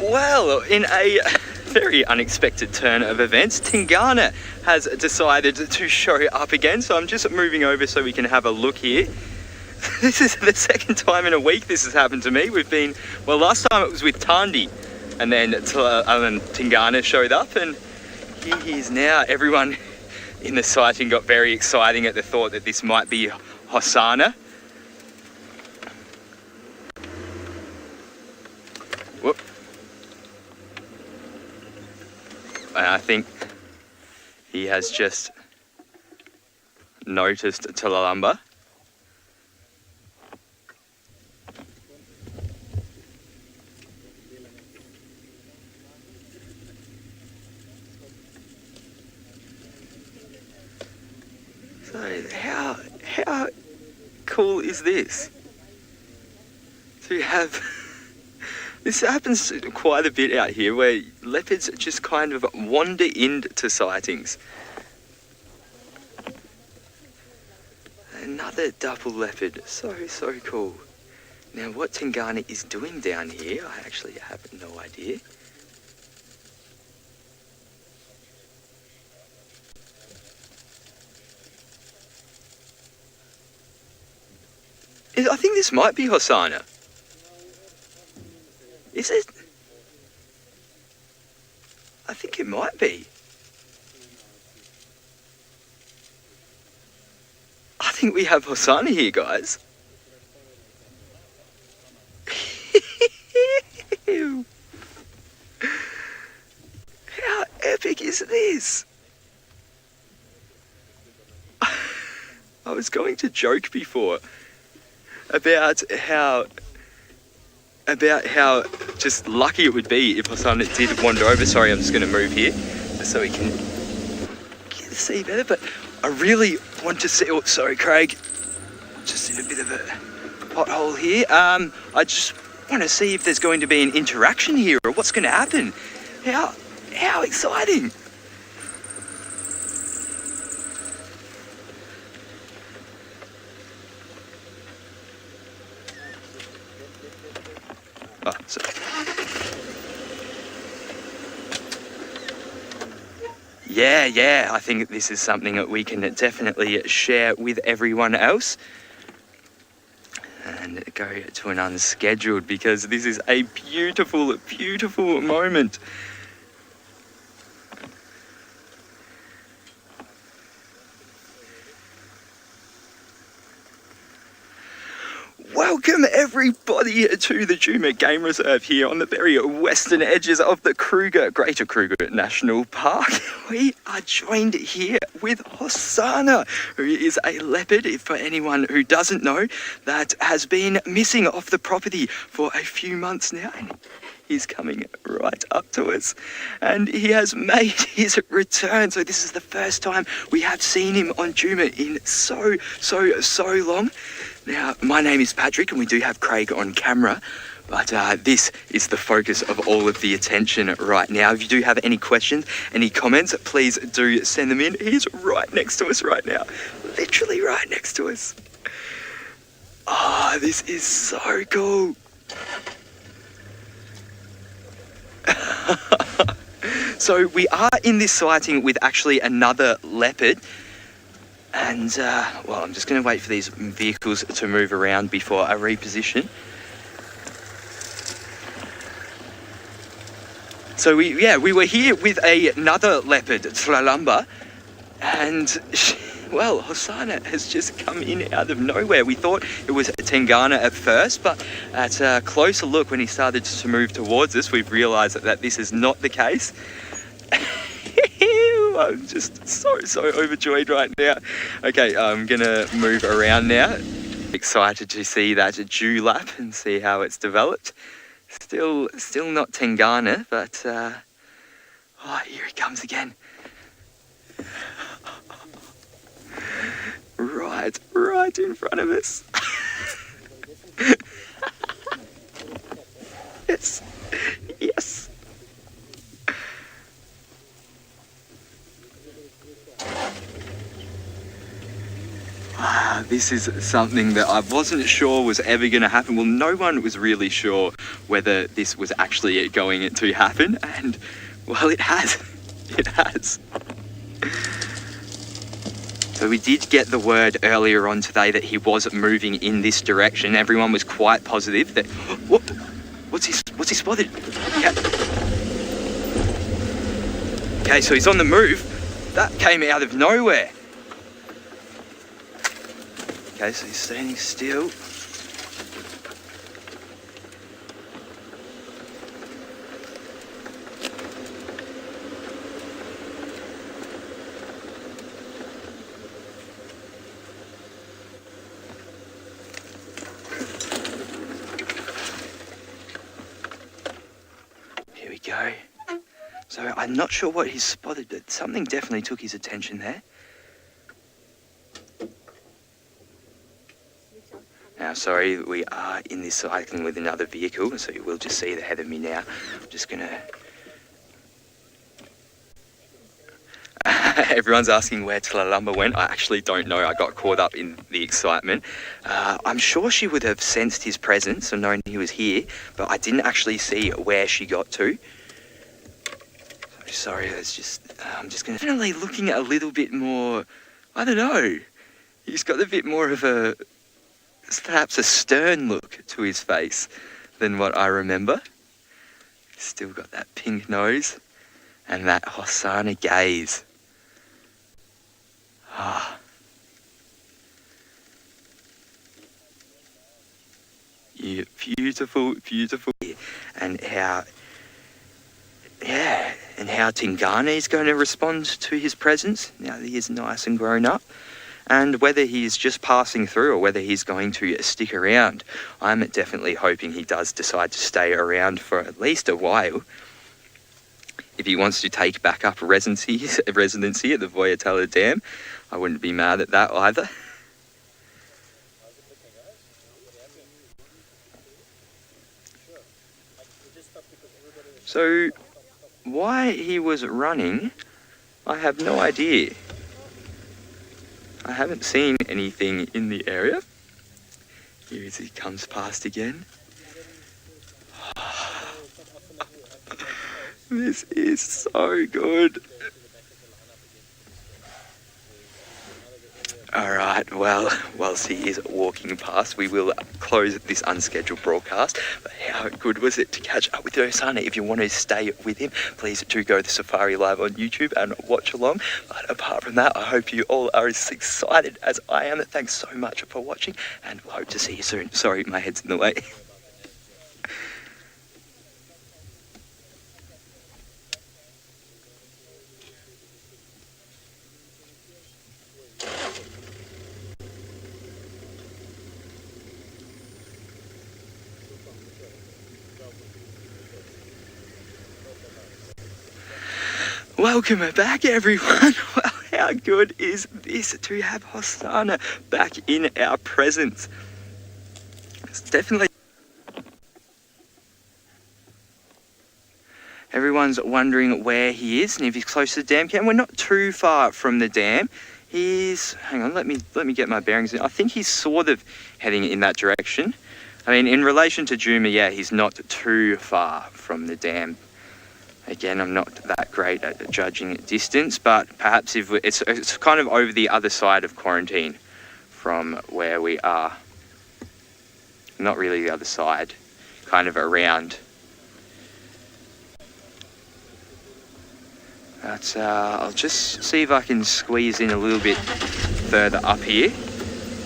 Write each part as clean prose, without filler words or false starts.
Well, in a very unexpected turn of events, Tingana has decided to show up again, so I'm just moving over so we can have a look here. This is the second time in a week this has happened to me. We've been, well, last time it was with Thandi, and then Tingana showed up, and here he is now. Everyone in the sighting got very excited at the thought that this might be Hosana. Whoop. And I think he has just noticed Tlalamba. So how cool is this? To have this happens quite a bit out here, where leopards just kind of wander into sightings. Another double leopard, so cool. Now what Tingana is doing down here, I actually have no idea. I think this might be Hosana. Is it? I think it might be. I think we have Hosana here, guys. How epic is this? I was going to joke before about how just lucky it would be if Hosana did wander over. Sorry, I'm just going to move here just so we can see better. But I really want to see. Oh, sorry, Craig. Just in a bit of a pothole here. I just want to see if there's going to be an interaction here, or what's going to happen. How exciting! Oh, sorry. Yeah, I think this is something that we can definitely share with everyone else and go to an unscheduled, because this is a beautiful, beautiful moment. Welcome everybody to the Djuma Game Reserve here on the very western edges of the Greater Kruger National Park. We are joined here with Hosana, who is a leopard, for anyone who doesn't know, that has been missing off the property for a few months now. And he's coming right up to us, and he has made his return. So this is the first time we have seen him on Djuma in so long. Now, my name is Patrick, and we do have Craig on camera, but this is the focus of all of the attention right now. If you do have any questions, any comments, please do send them in. He's right next to us right now, literally right next to us. Oh, this is so cool. So we are in this sighting with actually another leopard. And, well, I'm just going to wait for these vehicles to move around before I reposition. So we were here with another leopard, Tlalamba, and, well, Hosana has just come in out of nowhere. We thought it was Tingana at first, but at a closer look, when he started to move towards us, we've realised that this is not the case. I'm just so overjoyed right now. Okay, I'm gonna move around now. Excited to see that dew lap and see how it's developed. Still not Tingana, but oh, here he comes again. Right in front of us. Yes. this is something that I wasn't sure was ever going to happen. Well, no one was really sure whether this was actually going to happen, and well, it has. It has. So we did get the word earlier on today that he was moving in this direction. Everyone was quite positive that, what's he spotted? Okay, so he's on the move. That came out of nowhere. Okay, so he's standing still. Here we go. So I'm not sure what he's spotted, but something definitely took his attention there. Now, sorry, we are in this cycling with another vehicle, so you will just see it ahead of me now. I'm just gonna... Everyone's asking where Tlalamba went. I actually don't know. I got caught up in the excitement. I'm sure she would have sensed his presence and known he was here, but I didn't actually see where she got to. Sorry, it's just... I'm just gonna... Definitely looking a little bit more... I don't know. He's got a bit more of a... perhaps a stern look to his face than what I remember. Still got that pink nose and that Hosana gaze. Ah. Yeah, beautiful, beautiful. And how Tingana is going to respond to his presence now that he is nice and grown up. And whether he's just passing through or whether he's going to stick around, I'm definitely hoping he does decide to stay around for at least a while. If he wants to take back up residency at the Voyatala Dam, I wouldn't be mad at that either. So, why he was running, I have no idea. I haven't seen anything in the area. Here as he comes past again. This is so good. Alright, well, whilst he is walking past, we will close this unscheduled broadcast. But how good was it to catch up with Hosana? If you want to stay with him, please do go to Safari Live on YouTube and watch along. But apart from that, I hope you all are as excited as I am. Thanks so much for watching, and we'll hope to see you soon. Sorry, my head's in the way. Welcome back, everyone. Well, how good is this to have Hosana back in our presence? It's definitely... Everyone's wondering where he is and if he's close to the dam. We're not too far from the dam. He's... Hang on, let me get my bearings. I think he's sort of heading in that direction. I mean, in relation to djuma, yeah, he's not too far from the dam. Again, I'm not that great at judging distance, but perhaps if it's kind of over the other side of quarantine from where we are. Not really the other side, kind of around. But I'll just see if I can squeeze in a little bit further up here.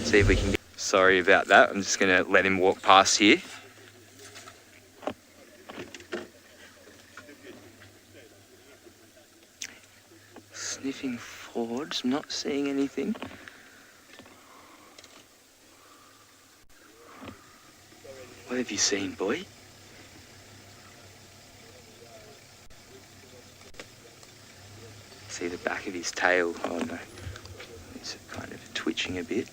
See if we can get... Sorry about that, I'm just going to let him walk past here. Sniffing forwards, I'm not seeing anything. What have you seen, boy? See the back of his tail. Oh no, it's kind of twitching a bit.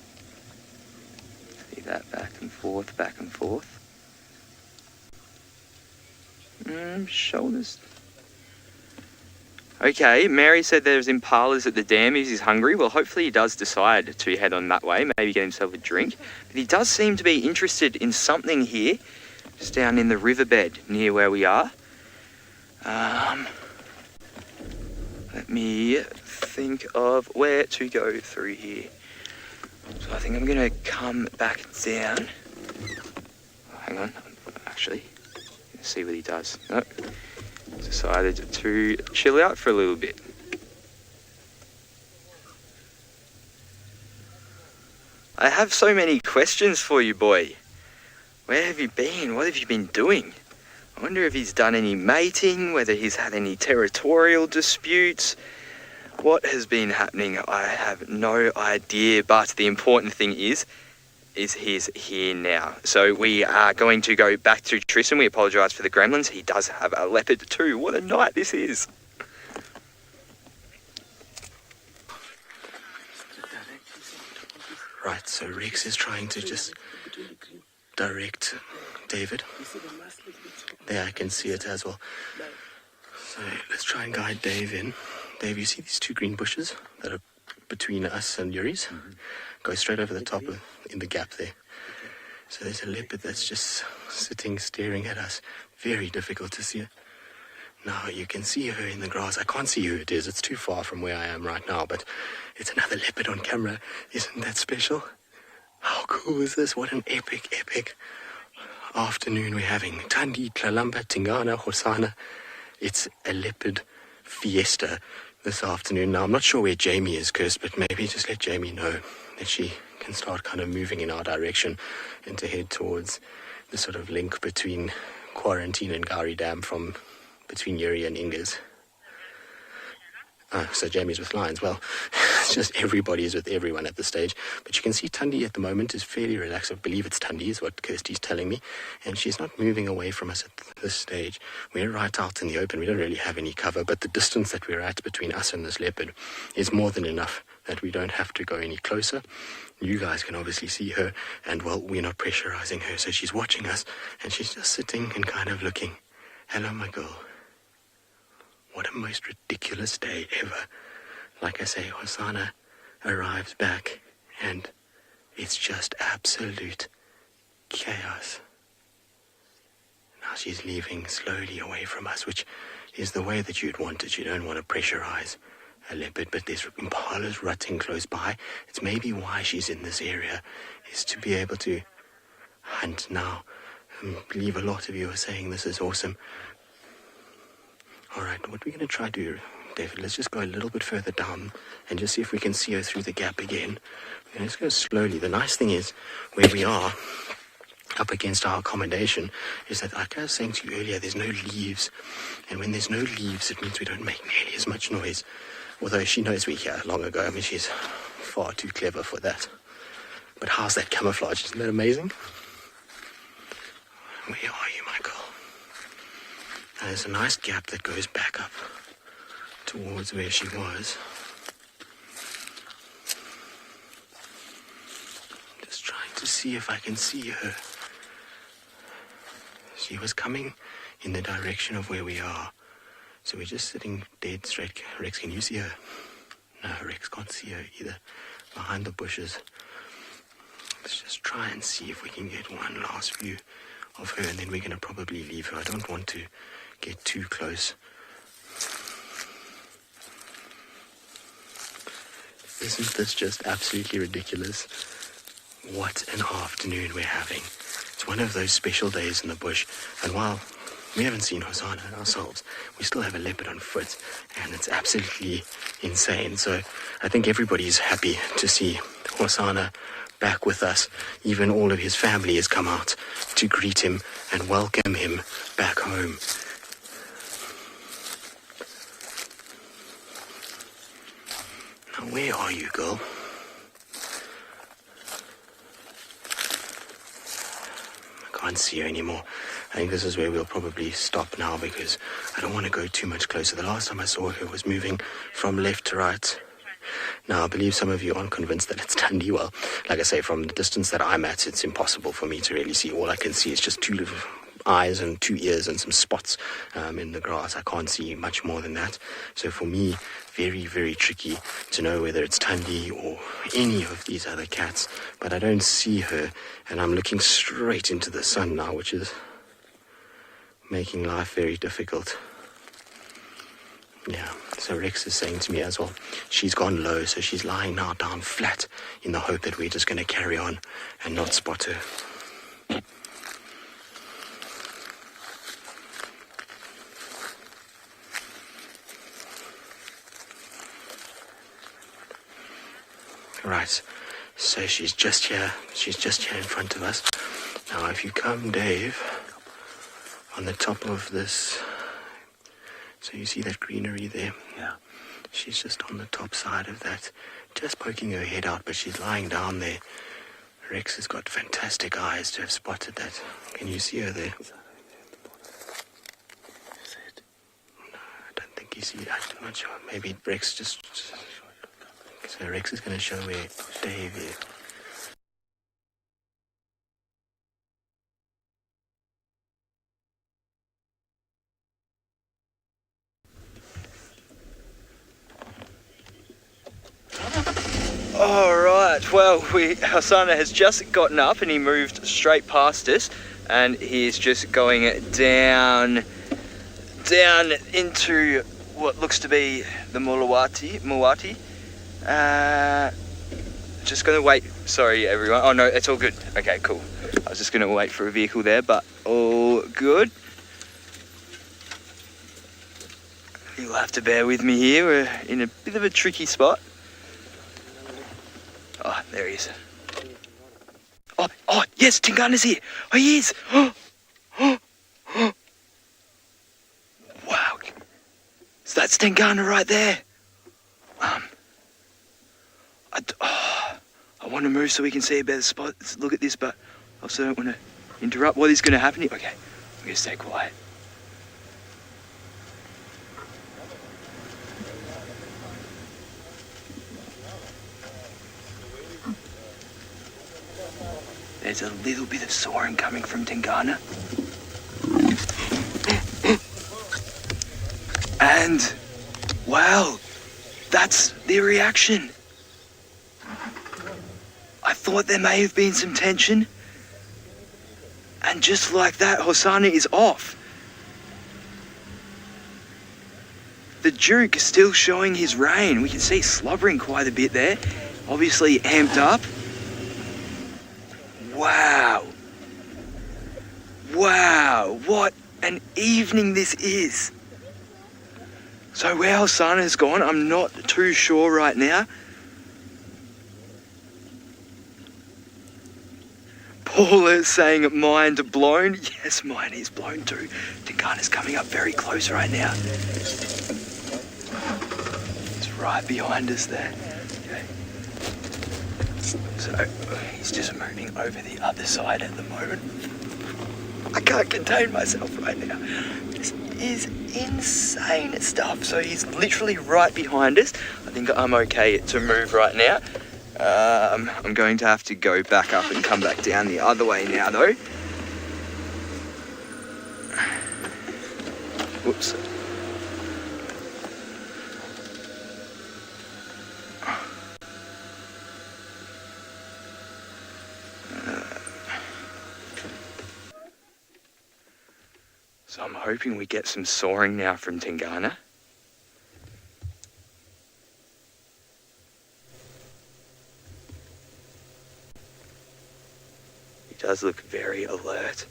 See that back and forth, back and forth. Shoulders. Okay, Mary said there's impalas at the dam. He's hungry. Well, hopefully he does decide to head on that way, maybe get himself a drink. But he does seem to be interested in something here, just down in the riverbed near where we are. Let me think of where to go through here. So I think I'm going to come back down. Hang on, actually, see what he does. Nope. Decided to chill out for a little bit. I have so many questions for you, boy. Where have you been? What have you been doing? I wonder if he's done any mating, whether he's had any territorial disputes. What has been happening? I have no idea, but the important thing is he's here now. So we are going to go back to Tristan. We apologise for the gremlins. He does have a leopard too. What a night this is. Right, so Rex is trying to just direct David. There, I can see it as well. So let's try and guide Dave in. Dave, you see these two green bushes that are between us and Yuri's? Go straight over the top in the gap there. So there's a leopard that's just sitting, staring at us. Very difficult to see her. Now you can see her in the grass. I can't see who it is. It's too far from where I am right now, but it's another leopard on camera. Isn't that special? How cool is this? What an epic afternoon we're having. Thandi, Tlalamba, Tingana, Hosana. It's a leopard fiesta this afternoon. Now I'm not sure where Jamie is, Chris, but maybe just let Jamie know that she can start kind of moving in our direction and to head towards the sort of link between Quarantine and Gari Dam from between Yuri and Ingas. So Jamie's with lions. Well, it's just everybody is with everyone at this stage. But you can see Thandi at the moment is fairly relaxed. I believe it's Thandi is what Kirsty's telling me. And she's not moving away from us at this stage. We're right out in the open. We don't really have any cover. But the distance that we're at between us and this leopard is more than enough that we don't have to go any closer. You guys can obviously see her. And, well, we're not pressurizing her. So she's watching us. And she's just sitting and kind of looking. Hello, my girl. What a most ridiculous day ever. Like I say, Hosana arrives back and it's just absolute chaos. Now she's leaving slowly away from us, which is the way that you'd want it. You don't want to pressurize a leopard, but there's impalas rutting close by. It's maybe why she's in this area, is to be able to hunt now. I believe a lot of you are saying this is awesome. All right, what we're going to try to do, David, let's just go a little bit further down and just see if we can see her through the gap again. We're going to just go slowly. The nice thing is, where we are, up against our accommodation, is that, like I was saying to you earlier, there's no leaves. And when there's no leaves, it means we don't make nearly as much noise. Although she knows we're here long ago. I mean, she's far too clever for that. But how's that camouflage? Isn't that amazing? Where are you, my girl? Now, there's a nice gap that goes back up towards where she was. Just trying to see if I can see her. She was coming in the direction of where we are. So we're just sitting dead straight. Rex, can you see her? No, Rex can't see her either. Behind the bushes. Let's just try and see if we can get one last view of her, and then we're going to probably leave her. I don't want to get too close. Isn't this just absolutely ridiculous? What an afternoon we're having. It's one of those special days in the bush, and while we haven't seen Hosana ourselves, we still have a leopard on foot, and it's absolutely insane. So I think everybody's happy to see Hosana back with us. Even all of his family has come out to greet him and welcome him back home. Now, where are you, girl? I can't see you anymore. I think this is where we'll probably stop now because I don't want to go too much closer. The last time I saw her was moving from left to right. Now, I believe some of you aren't convinced that it's Thandi. Well, like I say, from the distance that I'm at, it's impossible for me to really see. All I can see is just two little eyes and 2 ears and some spots in the grass. I can't see much more than that. So for me, very, very tricky to know whether it's Thandi or any of these other cats. But I don't see her, and I'm looking straight into the sun now, which is making life very difficult. Yeah, so Rex is saying to me as well, she's gone low, so she's lying now down flat in the hope that we're just going to carry on and not spot her. Right, so she's just here in front of us. Now if you come, Dave, on the top of this, so you see that greenery there? Yeah. She's just on the top side of that, just poking her head out, but she's lying down there. Rex has got fantastic eyes to have spotted that. Can you see her there? No, I don't think you see it. I'm not sure. Maybe Rex just... So Rex is going to show where Dave is. Alright, well, Hosana has just gotten up and he moved straight past us, and he's just going down into what looks to be the Muwati. Just gonna wait. Sorry everyone. Oh no, it's all good. Okay, cool. I was just gonna wait for a vehicle there, but all good. You'll have to bear with me here. We're in a bit of a tricky spot. Oh, there he is. Oh yes, Tingana's here. Oh, he is. Wow. So that's Tingana right there. I want to move so we can see a better spot. Let's look at this, but I also don't want to interrupt what is going to happen here. Okay, I'm going to stay quiet. There's a little bit of soaring coming from Tingana. And, wow, that's the reaction. I thought there may have been some tension. And just like that, Hosana is off. The Duke is still showing his reign. We can see slobbering quite a bit there. Obviously amped up. Wow. Wow, what an evening this is. So where Hosana has gone, I'm not too sure right now. Paula is saying mind blown. Yes, mine is blown too. Tingana's coming up very close right now. It's right behind us there. Okay. So he's just moving over the other side at the moment. I can't contain myself right now. This is insane stuff. So he's literally right behind us. I think I'm okay to move right now. I'm going to have to go back up and come back down the other way now though. Whoops. So I'm hoping we get some soaring now from Tingana. He does look very alert.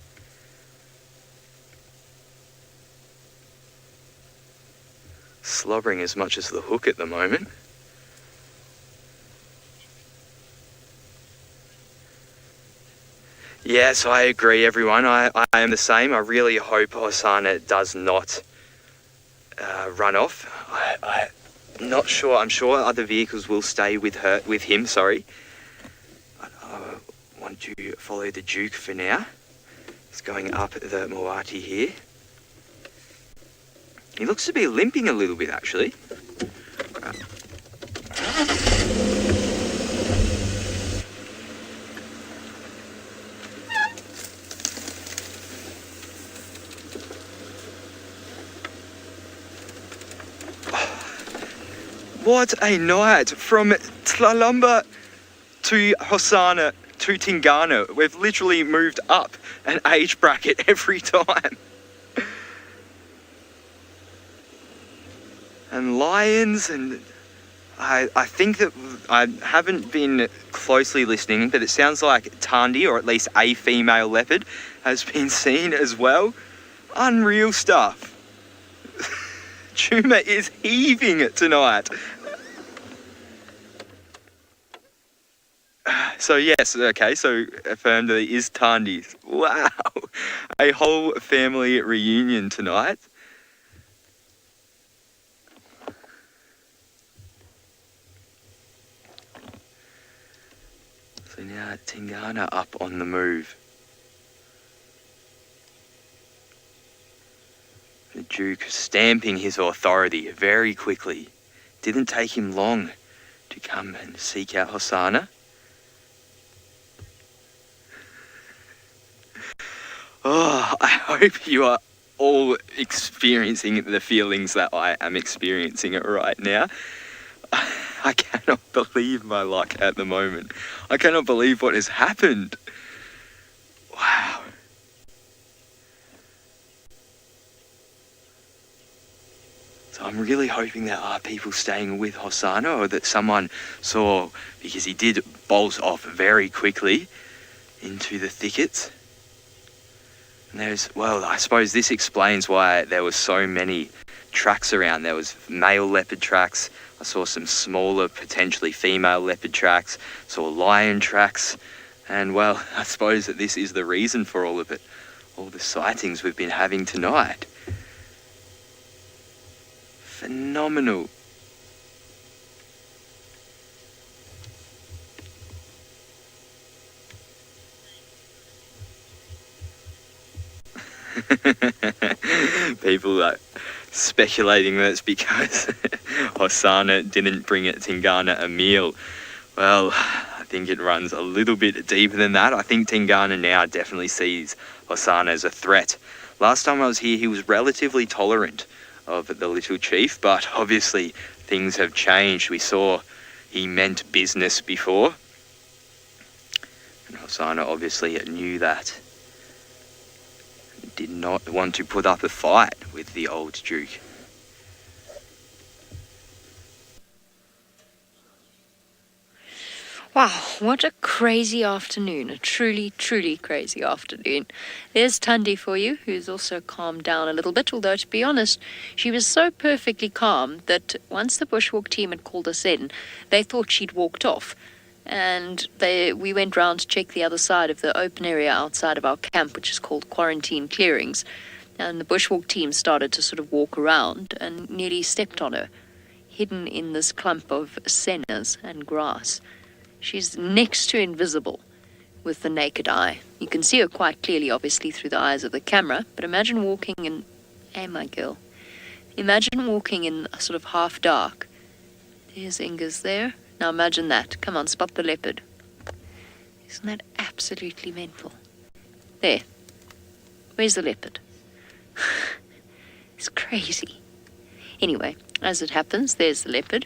Slobbering as much as the hook at the moment. Yes, I agree, everyone. I am the same. I really hope Hosana does not run off. I'm not sure. I'm sure other vehicles will stay with him. Sorry. I want to follow the Duke for now. He's going up the Muwati here. He looks to be limping a little bit, actually. What a night from Tlalamba to Hosana to Tingana. We've literally moved up an age bracket every time. And lions, and I think that I haven't been closely listening, but it sounds like Thandi, or at least a female leopard, has been seen as well. Unreal stuff. Djuma is heaving tonight. So yes, okay, so affirmed that it is Thandi's. Wow, a whole family reunion tonight. So now Tingana up on the move. The Duke stamping his authority very quickly. Didn't take him long to come and seek out Hosana. Oh, I hope you are all experiencing the feelings that I am experiencing right now. I cannot believe my luck at the moment. I cannot believe what has happened. Wow. So I'm really hoping there are people staying with Hosana, or that someone saw, because he did bolt off very quickly into the thickets. And there's, well, I suppose this explains why there were so many tracks around. There was male leopard tracks. I saw some smaller, potentially female leopard tracks. Saw lion tracks. And, well, I suppose that this is the reason for all of it. All the sightings we've been having tonight. Phenomenal. People are speculating that it's because Hosana didn't bring Tingana a meal. Well, I think it runs a little bit deeper than that. I think Tingana now definitely sees Hosana as a threat. Last time I was here, he was relatively tolerant of the little chief, but obviously things have changed. We saw he meant business before, and Hosana obviously knew that. Did not want to put up a fight with the old Duke. Wow, what a crazy afternoon. A truly, truly crazy afternoon. There's Thandi for you, who's also calmed down a little bit, although to be honest, she was so perfectly calm that once the bushwalk team had called us in, they thought she'd walked off. And we went round to check the other side of the open area outside of our camp, which is called quarantine clearings. And the bushwalk team started to sort of walk around and nearly stepped on her, hidden in this clump of sennas and grass. She's next to invisible with the naked eye. You can see her quite clearly, obviously, through the eyes of the camera, but imagine walking in... Hey, my girl. Imagine walking in a sort of half dark. There's Inga's there. Now imagine that. Come on, spot the leopard. Isn't that absolutely mental? There. Where's the leopard? It's crazy. Anyway, as it happens, there's the leopard.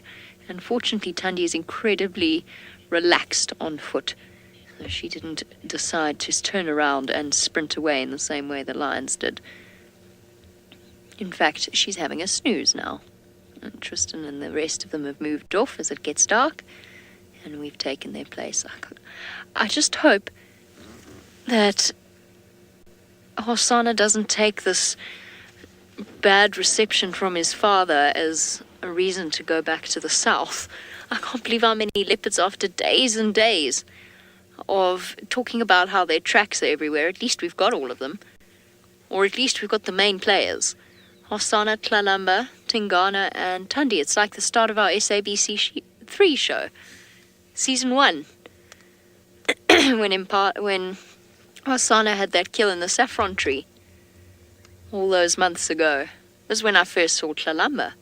And fortunately, Thandi is incredibly relaxed on foot. So she didn't decide to turn around and sprint away in the same way the lions did. In fact, she's having a snooze now. And Tristan and the rest of them have moved off as it gets dark, and we've taken their place. I just hope that Hosana doesn't take this bad reception from his father as a reason to go back to the south. I can't believe how many leopards, after days and days of talking about how their tracks are everywhere, at least we've got all of them. Or at least we've got the main players. Hosana, Tlalamba, Tingana, and Thandi. It's like the start of our SABC 3 show. Season 1. when Hosana had that kill in the saffron tree. All those months ago. Was when I first saw Tlalamba.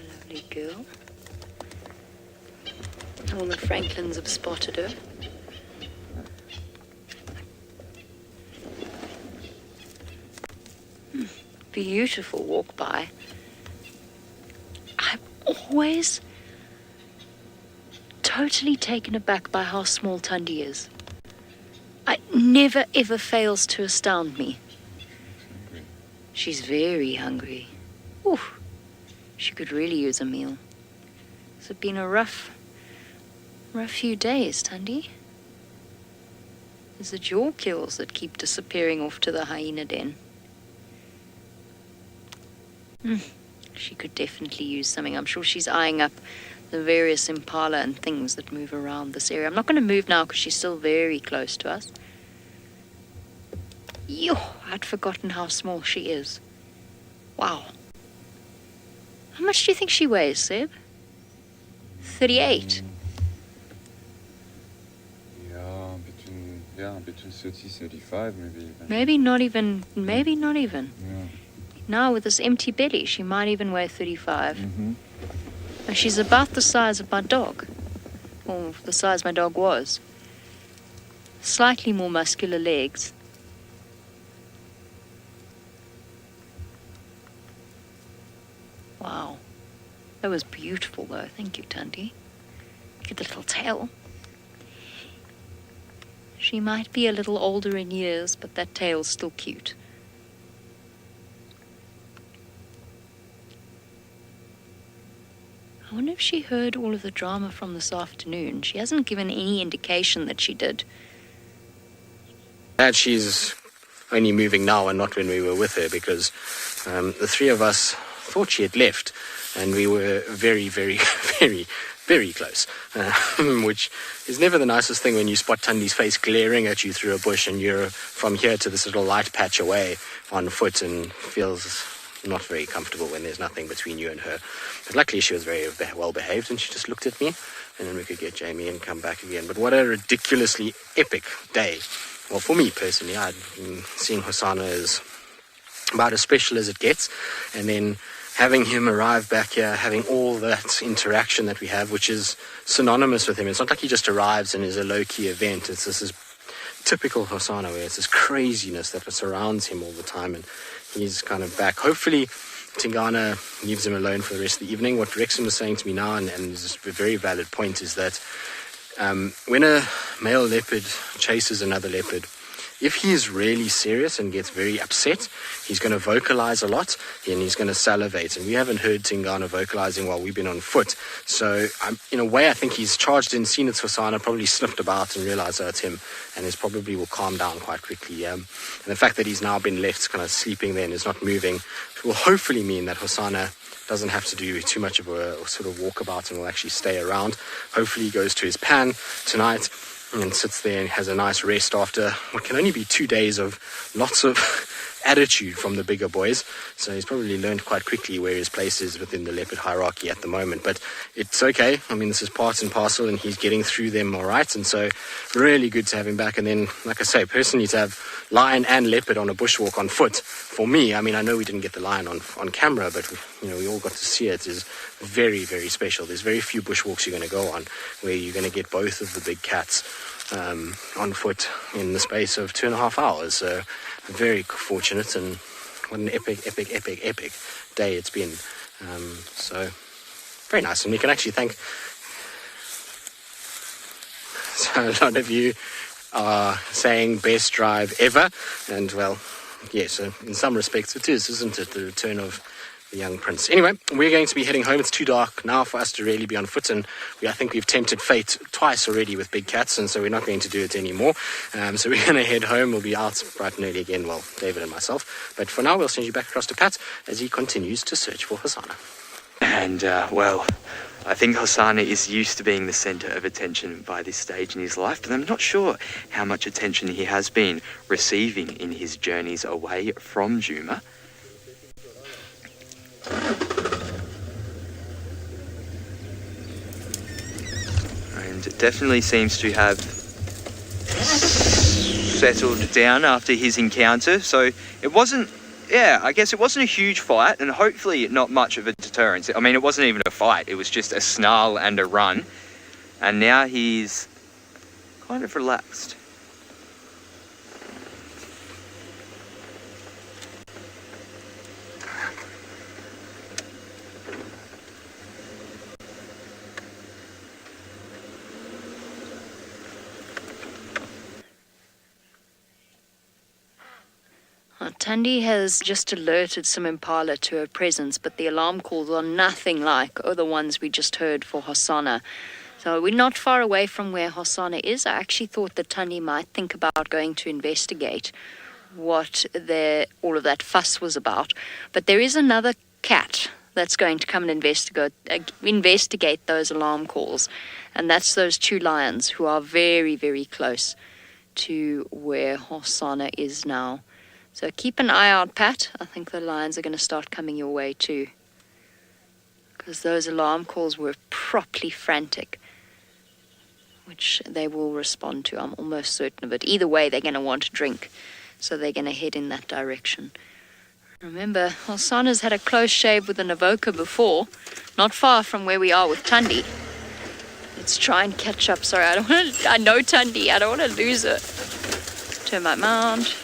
Lovely girl. All the Franklins have spotted her. beautiful walk by. I'm always totally taken aback by how small Thandi is. It never ever fails to astound me. She's very hungry. Oof. She could really use a meal. Has it been a rough few days, Thandi? Is it your kills that keep disappearing off to the hyena den? She could definitely use something. I'm sure she's eyeing up the various impala and things that move around this area. I'm not going to move now because she's still very close to us. Yo, I'd forgotten how small she is. Wow. How much do you think she weighs, Seb? 38. Between 30, 35 maybe even. Maybe not even. Yeah. Now with this empty belly, she might even weigh 35. Mm-hmm. And she's about the size of my dog. Or the size my dog was. Slightly more muscular legs. Wow. That was beautiful though. Thank you, Thandi. Look at the little tail. She might be a little older in years, but that tail's still cute. I wonder if she heard all of the drama from this afternoon. She hasn't given any indication that she did. That she's only moving now and not when we were with her, because the three of us thought she had left, and we were very, very, very, very close, which is never the nicest thing when you spot Thandi's face glaring at you through a bush and you're from here to this little light patch away on foot, and feels not very comfortable when there's nothing between you and her. But luckily she was very well behaved, and she just looked at me, and then we could get Jamie and come back again. But what a ridiculously epic day. Well, for me personally, I'd been seeing Hosana as about as special as it gets, and then having him arrive back here, having all that interaction that we have, which is synonymous with him. It's not like he just arrives and is a low-key event. It's this typical Hosana, where it's this craziness that surrounds him all the time, and he's kind of back. Hopefully Tingana leaves him alone for the rest of the evening. What Rexon was saying to me now, and is a very valid point, is that when a male leopard chases another leopard, if he is really serious and gets very upset, he's going to vocalize a lot and he's going to salivate. And we haven't heard Tingana vocalizing while we've been on foot. So in a way, I think he's charged in, seen it's Hosana, probably sniffed about and realized that it's him, and is probably will calm down quite quickly. And the fact that he's now been left kind of sleeping there and is not moving will hopefully mean that Hosana doesn't have to do too much of a sort of walkabout and will actually stay around. Hopefully he goes to his pan tonight and sits there and has a nice rest after what can only be 2 days of lots of attitude from the bigger boys. So he's probably learned quite quickly where his place is within the leopard hierarchy at the moment. But it's okay. I mean, this is part and parcel, and he's getting through them all right. And so really good to have him back. And then, like I say, personally, to have lion and leopard on a bushwalk on foot, for me, I mean, I know we didn't get the lion on camera, but we all got to see it, is very, very special. There's very few bushwalks you're going to go on where you're going to get both of the big cats on foot in the space of 2.5 hours. So very fortunate, and what an epic day it's been. So very nice, and we can actually thank. So a lot of you are saying best drive ever, and well, yes, in some respects it is, isn't it? The return of the young prince. Anyway, we're going to be heading home. It's too dark now for us to really be on foot, and I think we've tempted fate twice already with big cats, and so we're not going to do it anymore. So we're going to head home. We'll be out bright and early again, well, David and myself. But for now, we'll send you back across to Pat as he continues to search for Hosana. And, well, I think Hosana is used to being the centre of attention by this stage in his life, but I'm not sure how much attention he has been receiving in his journeys away from djuma. And it definitely seems to have settled down after his encounter. So it wasn't, I guess it wasn't a huge fight, and hopefully not much of a deterrence. I mean, it wasn't even a fight, it was just a snarl and a run. And now he's kind of relaxed. Thandi has just alerted some impala to her presence, but the alarm calls are nothing like the ones we just heard for Hosana. So we're not far away from where Hosana is. I actually thought that Thandi might think about going to investigate what all of that fuss was about. But there is another cat that's going to come and investigate those alarm calls. And that's those two lions who are very, very close to where Hosana is now. So keep an eye out, Pat. I think the lions are going to start coming your way too. Because those alarm calls were properly frantic, which they will respond to. I'm almost certain of it. Either way, they're going to want to drink. So they're going to head in that direction. Remember, Hosana's had a close shave with an avoca before, not far from where we are with Thandi. Let's try and catch up. Sorry, I know Thandi. I don't want to lose her. Turn my mount.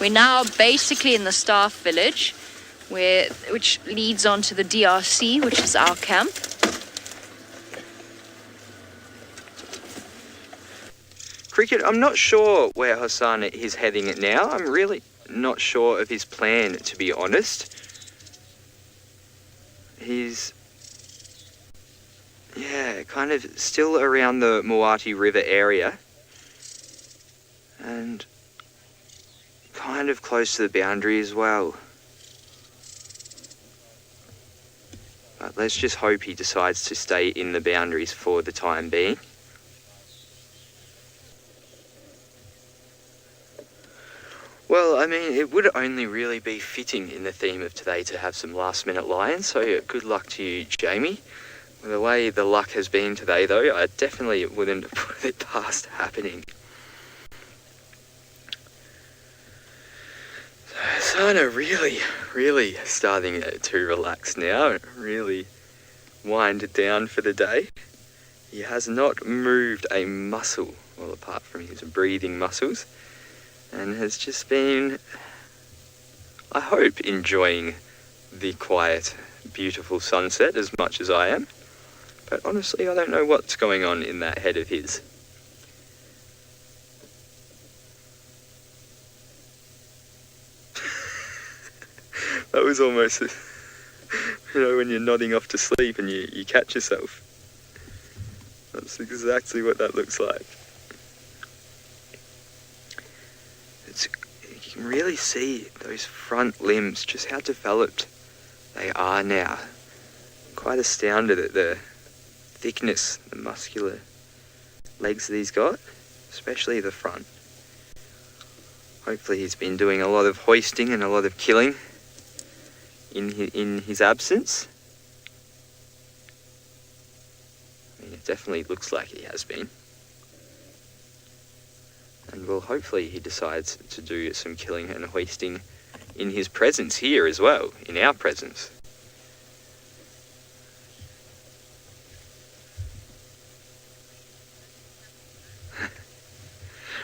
We're now basically in the staff village, which leads on to the DRC, which is our camp. Cricket, I'm not sure where Hosana is heading now. I'm really not sure of his plan, to be honest. He's, kind of still around the Moati River area. And kind of close to the boundary as well. But let's just hope he decides to stay in the boundaries for the time being. Well, I mean, it would only really be fitting in the theme of today to have some last-minute lions, so good luck to you, Jamie. The way the luck has been today, though, I definitely wouldn't put it past happening. Hosana really starting to relax now, really wind down for the day. He has not moved a muscle, well, apart from his breathing muscles, and has just been, I hope, enjoying the quiet, beautiful sunset as much as I am. But honestly, I don't know what's going on in that head of his. That was almost, when you're nodding off to sleep and you catch yourself. That's exactly what that looks like. You can really see those front limbs, just how developed they are now. Quite astounded at the thickness, the muscular legs that he's got, especially the front. Hopefully he's been doing a lot of hoisting and a lot of killing in his absence. I mean, it definitely looks like he has been. And well, hopefully he decides to do some killing and hoisting in his presence here as well, in our presence.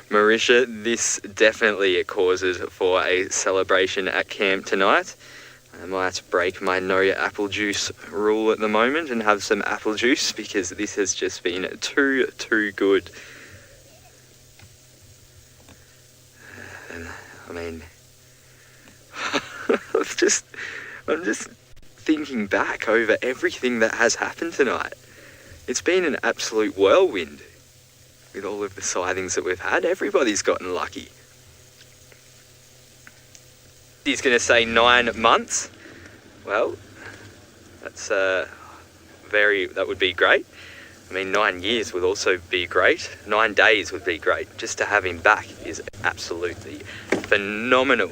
Marisha, this definitely causes for a celebration at camp tonight. I might break my no apple juice rule at the moment and have some apple juice because this has just been too good. And I mean, I'm just thinking back over everything that has happened tonight. It's been an absolute whirlwind with all of the sightings that we've had. Everybody's gotten lucky. He's going to say 9 months. Well, that's that would be great. I mean, 9 years would also be great. 9 days would be great. Just to have him back is absolutely phenomenal.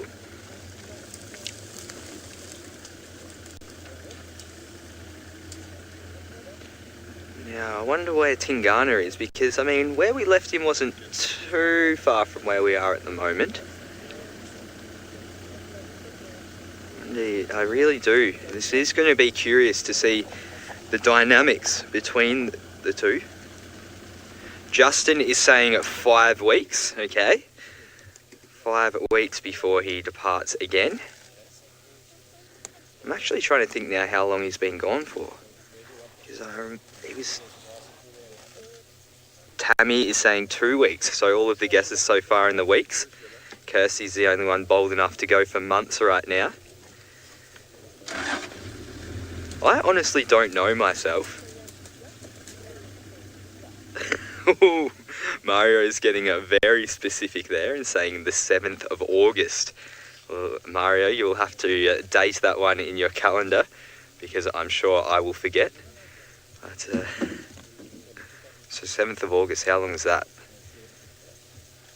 Now, I wonder where Tingana is, because, I mean, where we left him wasn't too far from where we are at the moment. Indeed, I really do. This is going to be curious to see the dynamics between the two. Justin is saying 5 weeks, okay? 5 weeks before he departs again. I'm actually trying to think now how long he's been gone for. Because Tammy is saying 2 weeks, so all of the guesses so far in the weeks Kirsty's the only one bold enough to go for months right now. I honestly don't know myself. Mario is getting very specific there and saying the 7th of August. Well, Mario, you'll have to date that one in your calendar because I'm sure I will forget. But, so 7th of August, how long is that?